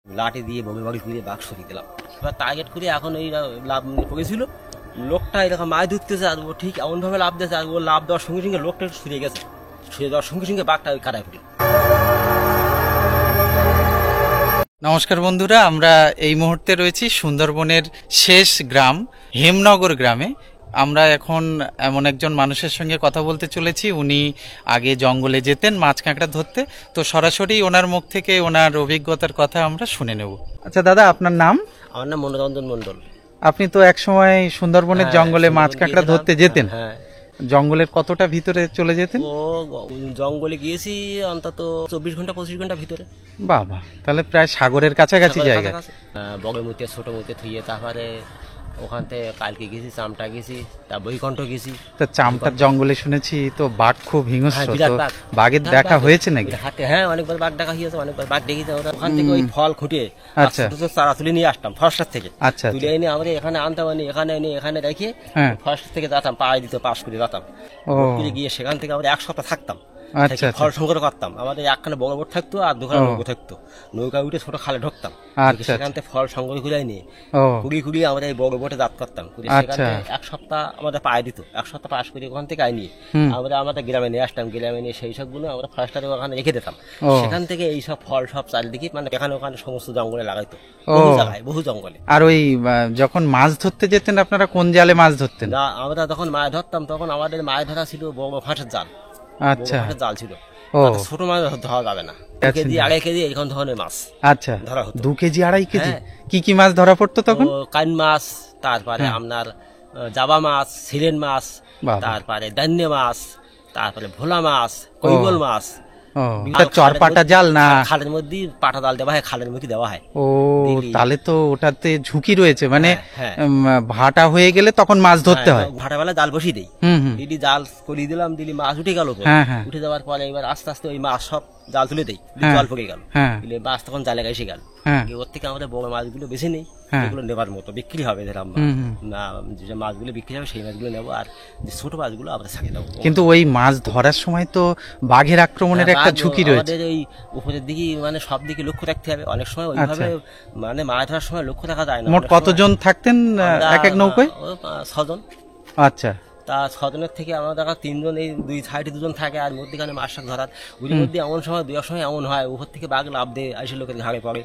লাঠি দিয়ে বগি বগি করে বাঘ সরিয়ে দিলাম। এবার টার্গেট করে এখন ওই লাভ পড়েছিল, লোকটা এরকম মাছ ধরতেছে আর ও ঠিক এমনভাবে লাভ দিয়েছে, আর ও লাভ দেওয়ার সঙ্গে সঙ্গে লোকটা একটু সরিয়ে গেছে, সরিয়ে দেওয়ার সঙ্গে সঙ্গে বাঘটা ওই কাটায় পড়ে। নমস্কার বন্ধুরা, আমরা এই মুহূর্তে রয়েছি সুন্দরবনের শেষ গ্রাম হেমনগর গ্রামে। আমরা এখন এমন একজন মানুষের সঙ্গে কথা বলতে চলেছি, উনি আগে জঙ্গলে যেতেন মাছ কাঁকড়া ধরতে। তো সরাসরি ওনার মুখ থেকে ওনার অভিজ্ঞতার কথা আমরা শুনে নেব। আচ্ছা দাদা, আপনার নাম? আমার নাম মনোরঞ্জন মন্ডল। আপনি তো একসময় সুন্দরবনের জঙ্গলে মাছ কাঁকড়া ধরতে যেতেন। হ্যাঁ, জঙ্গলের কতটা ভিতরে চলে যেতেন? ও জঙ্গলে গিয়েছি অন্তত 24 ঘন্টা 25 ঘন্টা ভিতরে। বাবা, তাহলে প্রায় সাগরের কাছাকাছি জায়গা। বগের মধ্যে ছোট মধ্যে থুয়ে, তারপরে ওখান থেকে কালকে গেছি চামটা গেছি, তা বইকণ্ঠ গেছি। তো চামটার জঙ্গলে শুনেছি তো বাঘ খুব হিংস্র, বিরাট তো বাঘ। বাঘের দেখা হয়েছে নাকি? হাটে হ্যাঁ, অনেকবার বাঘ দেখা হয়েছে, অনেকবার বাঘ দেখেছি। ওখান থেকে ওই ফল খুঁটে আচ্ছা চারা তুলে নিয়ে আসতাম ফরেস্টার থেকে। আচ্ছা তুলে এনে আমরা এখানে আনতাম, এখানে এনে এখানে রেখে হ্যাঁ ফরেস্টার থেকে যেতাম, পাড়ায় দিতে পাশ করে যেতাম। ও গিয়ে সেখান থেকে আমরা 1 সপ্তাহ থাকতাম, আচ্ছা ফল সংগ্রহ করতাম। আমাদের একখানে বড় বোট থাকতো আর দুখানে নৌকো থাকতো, নৌকা উঠে ছোট খালে ঢুকতাম। আচ্ছা সেখান থেকে ফল সংগ্রহ করে নিয়ে ও কুড়িয়ে আমরা এই বড় বোটে যাত করতাম। সেখান থেকে 1 সপ্তাহ আমাদের পায়ে দিত, 1 সপ্তাহ পাশ করে ওখান থেকে আইনি আমরা আমাদের গ্রামে নিয়ে আসতাম। গ্রামে নিয়ে সেই সবগুলো আমরা ফরেস্টারে ওখানে রেখে দিতাম। সেখান থেকে এই সব ফল সব চারিদিকে মানে এখানে ওখানে সমস্ত জঙ্গলে লাগাইতো, বহু জায়গায় বহু জঙ্গলে। আর ওই যখন মাছ ধরতে যেতেন আপনারা কোন জালে মাছ ধরতেন? আমরা যখন মাছ ধরতাম তখন আমাদের মাছ ধরা ছিল বড় ফাঁসের জাল। আচ্ছা, জাল ছিল, ও ছোট মাছ ধরা যাবে না। 2 কেজি 2.5 কেজি এরকম ধরনের মাছ আচ্ছা ধরা হতো। 2 কেজি 2.5 কেজি? হ্যাঁ। কি কি মাছ ধরা পড়তো তখন? কান মাছ, তারপরে আপনার জাবা মাছ, সিলেন মাছ, বাবা। তারপরে দান্য মাছ, তারপরে ভোলা মাছ, কৈবল মাছ। ও এটা চরপাটা জাল না? খালের মধ্যে পাটা জাল দেওয়া হয়, খালের মধ্যে দেওয়া হয়। ও তাহলে তো ওটাতে ঝুঁকি রয়েছে, মানে হ্যাঁ। ভাটা হয়ে গেলে তখন মাছ ধরতে হয়। ভাটাবেলা জাল বসিয়ে দেই, দিদি জাল করিয়ে দিলাম, দিদি মাছ উঠে গেল। হ্যাঁ হ্যাঁ উঠে যাওয়ার পরে এবার আস্তে আস্তে ওই মাছ সব জাল তুলে দেই, জল পড়ে গেল, মাছ তখন জালে এসে গেল। ওর থেকে আমাদের বড় মাছগুলো বেশি নেই, এগুলো নেবার মতো বিক্রি হবে, যে মাছগুলো বিক্রি হবে সেই মাছগুলো নেবো, আর যে ছোট মাছগুলো আমরা ছাড়িয়ে দেবো। কিন্তু ওই মাছ ধরার সময় তো বাঘের আক্রমণের একটা ঝুঁকি রয়েছে। আমাদের ওই উপরের দিকে মানে সব দিকে লক্ষ্য রাখতে হবে। অনেক সময় ওইভাবে মানে মাছ ধরার সময় লক্ষ্য রাখা যায় না। মোট কতজন থাকতেন এক এক নৌকায়? 6 জন। আচ্ছা, তা 6 জনের থেকে আমরা দেখা 3 জন, এই 2 সাইডে 2 জন থাকে, আর মধ্যখানে মাছ ধরার। ওই মধ্যে এমন সময় 2 সময় এমন হয় উপর থেকে বাঘ লাভ দেয়, এসে লোকের ঘাড়ে পড়ে,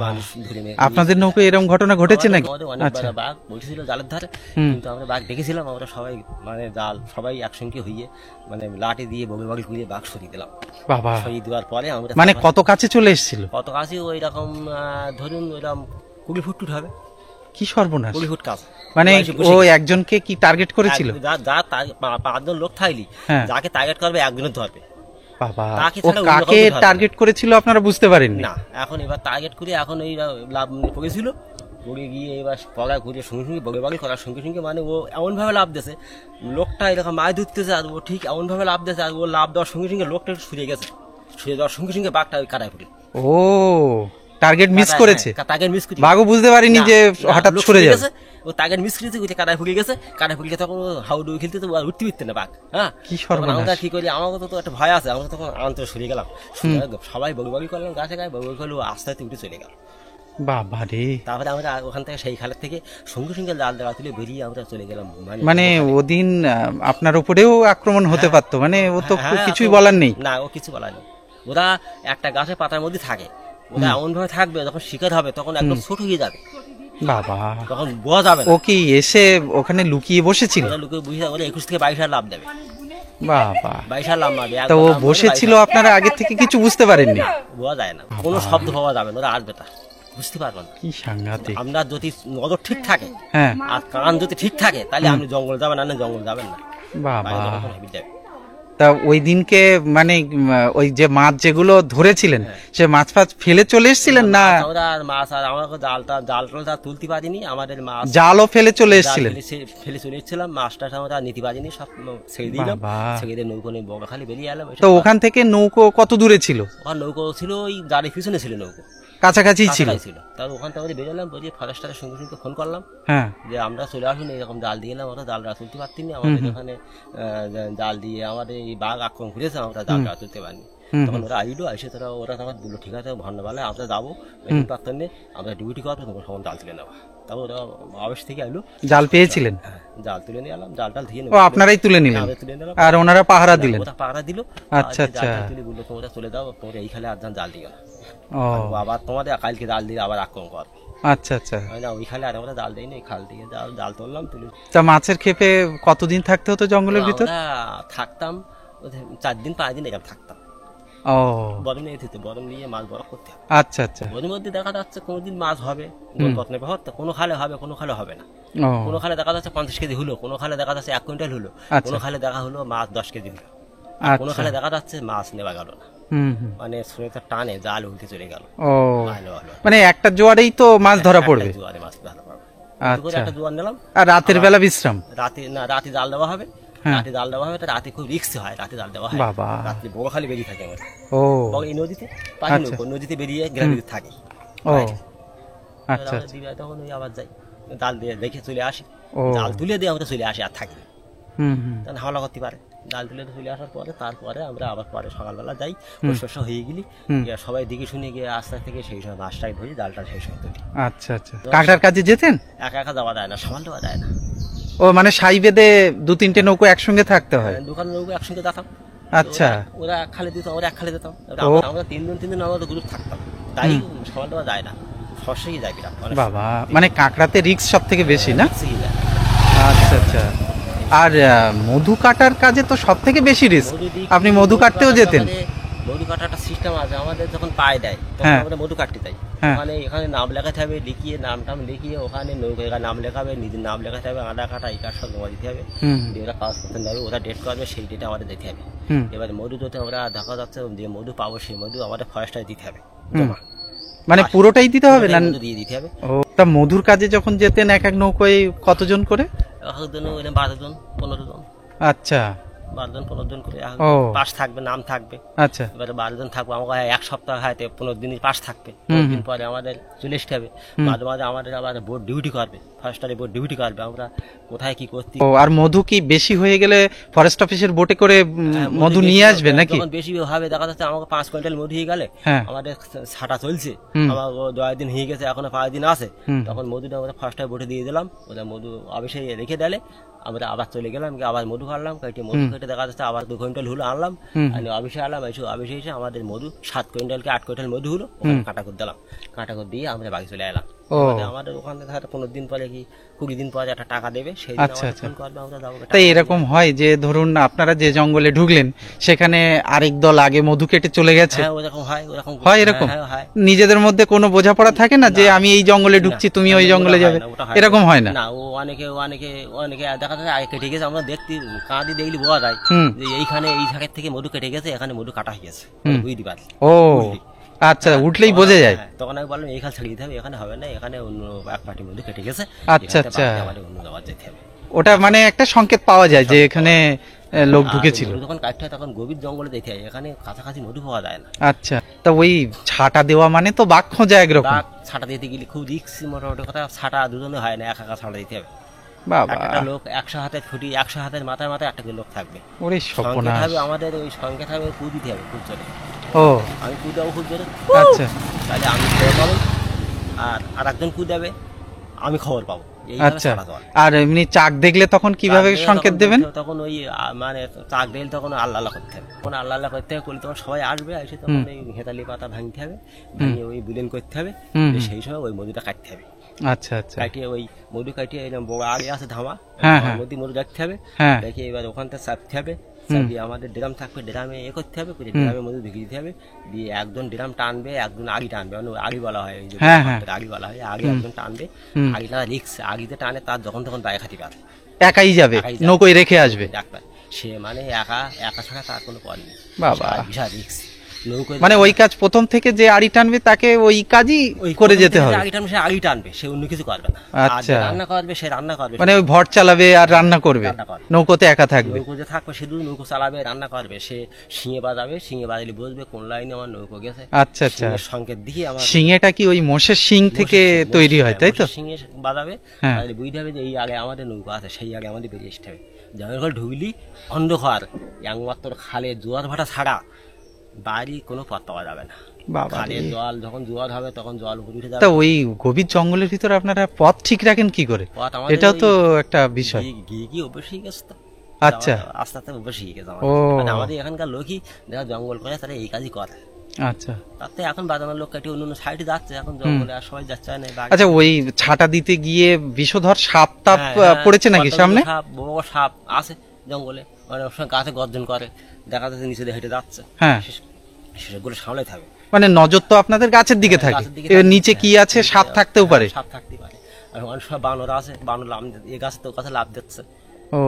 মানুষ ধরে নেয়। আপনাদের নৌকায় এরকম ঘটনা ঘটেছে নাকি? অনেকবার বাঘ বসেছিল জালের ধারে, কিন্তু আমরা বাঘ দেখেছিলাম। আমরা সবাই মানে জাল সবাই একসঙ্গে হইয়ে মানে লাঠি দিয়ে বগি বগি করে বাঘ সরিয়ে দিলাম। বাবা, সরিয়ে দেওয়ার পরে আমরা মানে কত কাছে চলে এসেছিল? কত কাছে, ওই রকম ধরুন ওইরকম 20 ফুট হবে। কি সর্বনাশ! 20 ফুট কাছে। মানে ও একজনকে কি টার্গেট করেছিল? যা 5 জন লোক থাইলি, যাকে টার্গেট করবে একজনের ধরবে। বাবা, ও কাকে টার্গেট করেছিল আপনারা বুঝতে পারেননি? না, এখন এবার টার্গেট করে এখন ওই লাভ পড়েছিল, পড়ে গিয়ে এবার পলায় ঘুরে সঙ্গে সঙ্গে বগে বগে করার সঙ্গে সঙ্গে মানে ও এমনভাবে লাভ দিয়েছে, লোকটা এরকম মাছ ধরতেছে, আর ও ঠিক এমনভাবে লাভ দিয়েছে, আর ও লাভ দেওয়ার সঙ্গে সঙ্গে লোকটা সরিয়ে গেছে, সরিয়ে দেওয়ার সঙ্গে সঙ্গে বাঘটা ওই কাটায় পড়ে। ও টার্গেট মিস করেছে, টার্গেট মিস করে বাঘও বুঝতে পারেনি যে হঠাৎ সরে যাবে। ও টার্গেট মিস করেছে, ওই কাটায় ফুলে গেছে। কাটায় ফুলে তখন হাউডু খেলতে তো উঠতে পারতে না বাঘ। হ্যাঁ, কি সর্বনাশ! আমরা কি করি, আমাকে তো একটা ভয় আছে, আমরা তখন আনতে সরিয়ে গেলাম, সবাই বগি বগি করলাম, গাছে গায়ে বগি করলো, আস্তে আস্তে উঠে চলে গেল। বাবা রে! তারপরে আমরা ওখান থেকে সেই খালের থেকে সঙ্গে সঙ্গে জাল দেওয়া তুলে বেরিয়ে আমরা চলে গেলাম। মানে ওদিন আপনার উপরেও আক্রমণ হতে পারতো, মানে ও তো কিছুই বলার নেই। না, ও কিছু বলার নেই। ওরা একটা গাছের পাতার মধ্যে থাকে, ওরা এমন ভাবে থাকবে, যখন শিকার হবে তখন একদম ছোট হয়ে যাবে। বাবা, তখন বোঝা যাবে। ও কি এসে ওখানে লুকিয়ে বসেছিল? লুকিয়ে বুঝে ওরা 21 থেকে 22 হাজার লাভ দেবে। বাবা, 22 হাজার লাভ মারবে। তো ও বসেছিল, আপনারা আগে থেকে কিছু বুঝতে পারেননি? বোঝা যায় না, কোনো শব্দ পাওয়া যাবে না, ওরা আসবে তা বুঝতে পারবেন না। কি সাংঘাতিক! আমরা যদি নজর ঠিক থাকে, হ্যাঁ, আর কান যদি ঠিক থাকে, তাহলে আপনি জঙ্গল যাবেন, না জঙ্গল যাবেন না। বাবা, তা ওই দিনকে মানে ওই যে মাছ যেগুলো ধরেছিলেন সে মাছ ফাছ ফেলে চলে এসেছিলেন না? মাছ আর আমাকে জালটা তুলতে পারিনি, আমাদের মাছ জালও ফেলে চলে এসেছিলেন? ফেলে চলে এসেছিলাম, মাছটা আমরা নিতে পারিনি, সব ছেড়ে দিলাম, ছেড়ে দিয়ে নৌকো নিয়ে বগাখালি বেরিয়ে এলাম। তো ওখান থেকে নৌকো কত দূরে ছিল? ওখানে নৌকো ছিল ওই জালের পিছনে ছিল, নৌকো কাছাকাছি ছিল। তার ওখান থেকে বেরোলাম, বেরিয়ে ফরেস্টারের সঙ্গে সঙ্গে ফোন করলাম, হ্যাঁ, যে আমরা চলে আসুন, এরকম জাল দিয়ে এলাম, আমরা জালটা তুলতে পারতিনি, আমাদের ওখানে জাল দিয়ে আমাদের এই বাঘ আক্রমণ করেছে, আমরা জালটা তুলতে পারিনি। তখন ওরা আইলো, এসে ওরা তখন বললো ঠিক আছে ভন্ডাবেলায় আমরা যাবো পাত্র নিয়ে, আমরা ডিউটি করবো, তোমার সমান জাল তুলে নেওয়া। তারপর ওরা অফিস থেকে আইলো, জাল পেয়েছিলেন? হ্যাঁ, জাল তুলে নিয়ে এলাম, জাল টাল দিয়ে ও আপনারাই তুলে নিলেন, আর ওনারা পাহারা দিলেন? ওরা পাহারা দিল। আচ্ছা আচ্ছা। তুলে বললো তোমরা চলে যাও, তোমরা এই খালে আর জাল দিও না, ও আবার তোমাদের কালকে জাল দিয়ে আবার আক্রমণ করবে। আচ্ছা আচ্ছা। না ওই খালে আর আমরা জাল দিই না, এই খাল থেকে জাল তুললাম, তুলে। তা মাছের ক্ষেপে কতদিন থাকতে হতো জঙ্গলের ভিতর? থাকতাম 4 দিন 5 দিন এরকম থাকতাম। ও বরম নিয়ে দিতে, বরম নিয়ে মাছ বরফ করতে হবে। আচ্ছা আচ্ছা। ওর মধ্যে দেখা যাচ্ছে কোনোদিন মাছ হবে, কোনো খালে হবে, কোনো খালে হবে না। কোনো খালে দেখা যাচ্ছে 50 কেজি হলো, কোনো খালে দেখা যাচ্ছে 1 কুইন্টাল হলো, কোনো খালে দেখা হলো মাছ 10 কেজি হলো, কোনো খালে দেখা যাচ্ছে মাছ নেওয়া গেল না, মানে স্রোতের টানে জাল উল্টে চলে গেল। ও মানে একটা জোয়ারেই তো মাছ ধরা পড়বে? জোয়ারে মাছ ধরা পড়বে। আচ্ছা। একটা জোয়ার নিলাম, আর রাতের বেলা বিশ্রাম? রাতে জাল দেওয়া হবে, রাতে জাল দেওয়া হবে, রাতে খুব রিস্ক হয়, রাতে জাল দেওয়া হয়। বাবা, রাত্রে বড় খালি বেরিয়ে থাকে আমার। ও এই নদীতে পাশে নদীতে বেরিয়ে গ্রামে থাকে। ও আচ্ছা। তখন ওই আবার যাই, জাল দিয়ে রেখে চলে আসি, জাল তুলে দিয়ে আমরা চলে আসি, আর থাকি তখন হামলা করতে পারে। জাল তুলে চলে আসার পরে তারপরে আমরা আবার পরে সকালবেলা যাই, শস্য হয়ে গেলি সবাই দিকে শুনে গিয়ে আস্তে আস্তে থেকে সেই সময় মাছটাই ধরি, জালটা সেই সময় তুলি। আচ্ছা আচ্ছা। কাঁকড়ার কাজে যেতেন? একা একা যাওয়া যায় না, সামাল দেওয়া যায় না। ও মানে সাই বেঁধে 2-3টে নৌকো একসঙ্গে থাকতে হয়? দোকান নৌকো একসঙ্গে যেতাম। আচ্ছা। ওরা এক খালে দিত, আমরা এক খালে যেতাম, আমরা 3 দিন আমাদের গ্রুপ থাকতাম, তাই সামাল দেওয়া যায় না, সর্ষেই যায় বিরাট। বাবা, মানে কাঁকড়াতে রিস্ক সব থেকে বেশি না? আচ্ছা আচ্ছা। আর মধু কাটার কাজে তো সব থেকে বেশি রিস্ক, আপনি মধু কাটতেও যেতেন? মধু কাটাটা সিস্টেম আছে আমাদের, যখন পায়ে দেয় তখন আমরা মধু কাটতে যাই, ওখানে এখানে নাম লেখাতে হবে, লিখিয়ে নাম টাম লিখিয়ে ওখানে নৌকা নাম লেখাবে, নিজের নাম লেখাতে হবে, আধা কাটা এই কাজ সব জমা দিতে হবে, ওরা কাজ করতে যাবে, ওরা ডেট করবে, সেই ডেটে আমাদের দিতে হবে। এবার মধু যদি আমরা দেখা যাচ্ছে যে মধু পাবো, সেই মধু আমাদের ফরেস্টারে দিতে হবে জমা, মানে পুরোটাই দিতে হবে না? দিয়ে দিতে হবে। ও তা মধুর কাজে যখন যেতেন এক এক নৌকোয় কতজন করে? একজন 12 জন 15 জন। আচ্ছা, 12 জন 15 জন করে পাস থাকবে, নাম থাকবে। আচ্ছা। এবারে 12 জন থাকবো, আমাকে 1 সপ্তাহ হয়তো 15 দিনের পাস থাকবে, 15 দিন পরে আমাদের চলে আসতে হবে। মাঝে মাঝে আমাদের আবার বোর্ড ডিউটি করবে, ফরেস্টারে বোর্ড ডিউটি করবে, আমরা কোথায় কি করতে। ও আর মধু কি বেশি হয়ে গেলে ফরেস্ট অফিসের বোটে করে মধু নিয়ে আসবে নাকি? যখন বেশি হবে দেখা যাচ্ছে আমাকে 5 কুইন্টাল মধু হয়ে গেলে, আমাদের ছাটা চলছে, আমার 10 দিন হয়ে গেছে, এখনো 5 দিন আছে, তখন মধুটা আমরা ফরেস্টারে বোটে দিয়ে দিলাম, ওদের মধু অবশ্যই রেখে দিলে আমরা আবার চলে গেলাম, আবার মধু কাটলাম, কেটে মধু কেটে দেখা যাচ্ছে আবার 2 কুইন্টাল হলো, আনলাম, অফিসে আনলাম, অফিসে এসে আমাদের মধু 7 কুইন্টাল কি 8 কুইন্টাল মধু হলো, ওখানে কাটা করে দিলাম, কাটা করে দিয়ে আমরা বাড়ি চলে এলাম। আমাদের ওখানে হয়তো 15 দিন পরে কি 20 দিন পরে একটা টাকা দেবে, সেই দিন করবে, আমরা যাবো। তাই এরকম হয় যে ধরুন আপনারা যে জঙ্গলে ঢুকলেন সেখানে আরেক দল আগে মধু কেটে চলে গেছে? হ্যাঁ, ওরকম হয়, ওরকম হয়। এরকম নিজেদের মধ্যে কোনো বোঝাপড়া থাকে না যে আমি এই জঙ্গলে ঢুকছি, তুমি ওই জঙ্গলে যাবে, এরকম হয় না? না, ও অনেকে দেখা যায় আগে কেটে গেছে, আমরা দেখতে কাঁদি দেখলি বোঝা যায় যে এইখানে এই জায়গা থেকে মধু কেটে গেছে, এখানে মধু কাটা হয়ে গেছে, বুঝতে পারি। ও আচ্ছা, উঠলেই বোঝা যায়। তখন আমি বললাম এই খাল ছেড়ে দিতে হবে, এখানে হবে না, এখানে অন্য এক পার্টির মধ্যে কেটে গেছে, আচ্ছা আচ্ছা, অন্য যাওয়ার যেতে হবে। ওটা মানে একটা সংকেত পাওয়া যায় যে এখানে লোক ঢুকেছিল। যখন কাটতে হয় তখন গভীর জঙ্গলে যেতে হয়, এখানে কাছাকাছি মধু পাওয়া যায় না। আচ্ছা, তা ওই ছাটা দেওয়া মানে তো বাঘ খোঁজা একরকম। ছাটা দিতে গেলে খুব রিস্ক, মোটামুটি কথা ছাটা দুজনে হয় না, একা একা ছাটা দিতে হবে। বাবা, একটা লোক 100 হাতের ছুটি, 100 হাতের মাথায় মাথায় একটা লোক থাকবে। ওরে সর্বনাশ। আমাদের ওই সংকেত হবে কু দিতে হবে খুব জোরে। ও আমি কু দেবো খুব জোরে, আচ্ছা, তাহলে আমি খবর পাবো, আর একজন কু দেবে, আমি খবর পাবো। আচ্ছা, আর এমনি চাক দেখলে তখন কিভাবে সংকেত দেবেন? তখন ওই মানে চাক দেখলে তখন আল্লাহ আল্লাহ করতে হবে, তখন আল্লাহ আল্লাহ করতে হবে, করলে তখন সবাই আসবে, এসে তখন ওই হেতালি পাতা ভাঙতে হবে, ভেঙে ওই বুলেন করতে হবে, সেই সময় ওই মধুটা কাটতে হবে। আচ্ছা আচ্ছা, কাটিয়ে ওই মধু কাটিয়ে বড় আগে আছে ধামা, মধু রাখতে হবে, দেখে এবার ওখান থেকে চাপতে হবে, চাপিয়ে আমাদের ড্রাম থাকবে, ড্রামে করতে হবে, ড্রামে মধু ঢুকিয়ে দিতে হবে, দিয়ে একজন ড্রাম টানবে, একজন আগে টানবে, আগে বলা হয়, আগে বলা হয়, আগে একজন টানবে, আগিটা রিক্স, আগিতে টানে তার যখন তখন দায় খাতি পারে, একাই যাবে, নৌকোয় রেখে আসবে ডাক্তার, সে মানে একা ছাড়া তার কোনো পথ নেই, বাবা বিশাল রিক্স। মানে ওই কাজ প্রথম থেকে যে আড়ি টানবে তাকে ওই কাজই করে যেতে হবে। আড়ি টানবে, সে আড়ি টানবে, সে অন্য কিছু করবে না। আচ্ছা, রান্না করবে, সে রান্না করবে, মানে ওই ভট চালাবে আর রান্না করবে, নৌকোতে একা থাকবে, নৌকোতে থাকবে, শুধু নৌকো চালাবে, রান্না করবে, সে শিঙে বাজাবে, শিঙে বাজালে বুঝবে কোন লাইনে আমার নৌকো গেছে। আচ্ছা আচ্ছা, সংকেত দিয়ে আমার শিঙেটা কি ওই মোষের শিং থেকে তৈরি হয়, তাই তো? শিঙে বাজাবে, তাহলে বুঝতে হবে যে এই আগে আমাদের নৌকো আছে, সেই আগে আমাদের বেরিয়ে আসতে হবে। জঙ্গল ঢুকলি অন্ধকার, একমাত্র খালে জোয়ার ভাটা ছাড়া বাড়ি কোনো পথ পাওয়া যাবে না। বাবা খালের জল যখন জোয়ার হবে তখন জল উপরে উঠে যাবে। তা ওই গভীর জঙ্গলের ভিতরে আপনারা পথ ঠিক রাখেন কি করে? পথ আমাদের এটাও ওই তো একটা বিষয়। গিয়ে অবশ্যই গেছে তো। আচ্ছা, আস্তে আস্তে অবশ্যই গেছে ও। মানে আমাদের এখানকার লোকই যারা জঙ্গল করে তারা এই কাজই করে। আচ্ছা তাতে এখন বাজানোর লোক কাটি অন্য সাইডে যাচ্ছে, এখন জঙ্গলে আর সবাই যাচ্ছে না। আচ্ছা, ওই ছাটা দিতে গিয়ে বিষধর সাপ টাপ পড়েছে নাকি সামনে? সাপ, বড় বড় সাপ আছে জঙ্গলে, মানে ওর সঙ্গে গাছে গর্জন করে, দেখা যাচ্ছে নিচে দিয়ে হেঁটে যাচ্ছে। হ্যাঁ, সেগুলো সামলে থাকবে। মানে নজর তো আপনাদের গাছের দিকে থাকে, গাছের দিকে এবার থাকে। নিচে কি আছে সাপ থাকতেও পারে। সাপ থাকতে পারে। আর অনেক সময় বানর আছে, বানর এই গাছে তো গাছে লাভ দিচ্ছে, ও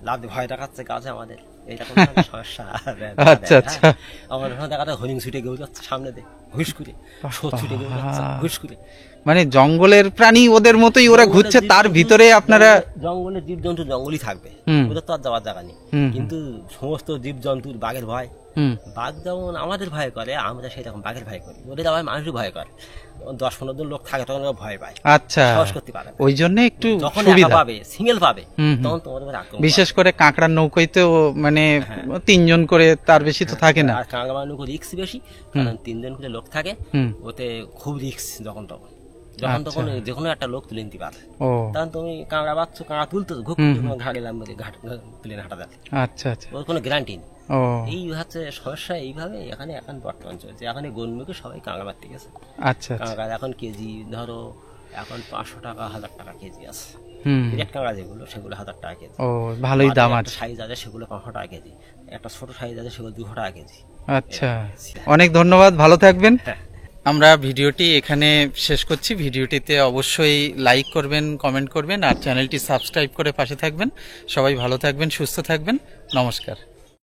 লাভ দিয়ে ভয় দেখাচ্ছে গাছে আমাদের, এটা কোনো সমস্যা। আচ্ছা আচ্ছা, আমার দেখা যায় হরিণ ছুটে গেউ যাচ্ছে সামনে দিয়ে, হুস করে ছুটে গেউ যাচ্ছে হুস করে। মানে জঙ্গলের প্রাণী ওদের মতোই ওরা ঘুরছে, তার ভিতরে আপনারা। জঙ্গলের জীবজন্তু জঙ্গলই থাকবে, ওদের তো আর যাওয়ার জায়গা নেই। কিন্তু সমস্ত জীবজন্তুর বাঘের ভয়, বাঘ যেমন আমাদের ভয় করে, আমরা সেই রকম বাঘের ভয় করি, ওদের আবার মানুষের ভয় করে। 10-15 জন লোক থাকে তখন ওরা ভয় পায়, আচ্ছা সাহস করতে পারে না। ওই জন্য একটু যখন সুবিধা পাবে, সিঙ্গেল পাবে, তখন তোমাদের উপর আক্রমণ বিশেষ করে কাঁকড়ার নৌকোতেও মানে 3 জন করে, তার বেশি তো থাকে না। আর কাঁকড়া নৌকো রিস্ক বেশি, কারণ 3 জন করে লোক থাকে, ওতে খুব রিস্ক। যখন তখন যে কোনো একটা লোক তুলে নিতে পারে। তখন তুমি কাঁকড়া বাচ্চো, কাঁকড়া তুলতে ঘাটে তুলে হাঁটা দেয়। আচ্ছা আচ্ছা, ওর কোনো গ্যারান্টি নেই। ও এই হচ্ছে সমস্যা। এইভাবে এখানে এখন বর্তমান চলছে। এখানে গনমুখে সবাই কাঁকড়া মারতে গেছে। আচ্ছা কাঁকড়া এখন কেজি ধরো এখন 500 টাকা 1000 টাকা কেজি আছে। বিরাট কাঁকড়া যেগুলো সেগুলো 1000 টাকা কেজি। ও ভালোই দাম আছে। সাইজ আছে সেগুলো 500 টাকা কেজি, একটা ছোট সাইজ আছে সেগুলো 200 টাকা কেজি। আচ্ছা, অনেক ধন্যবাদ, ভালো থাকবেন। আমরা ভিডিওটি এখানে শেষ করছি। ভিডিওটিতে অবশ্যই লাইক করবেন, কমেন্ট করবেন আর চ্যানেলটি সাবস্ক্রাইব করে পাশে থাকবেন। সবাই ভালো থাকবেন, সুস্থ থাকবেন। নমস্কার।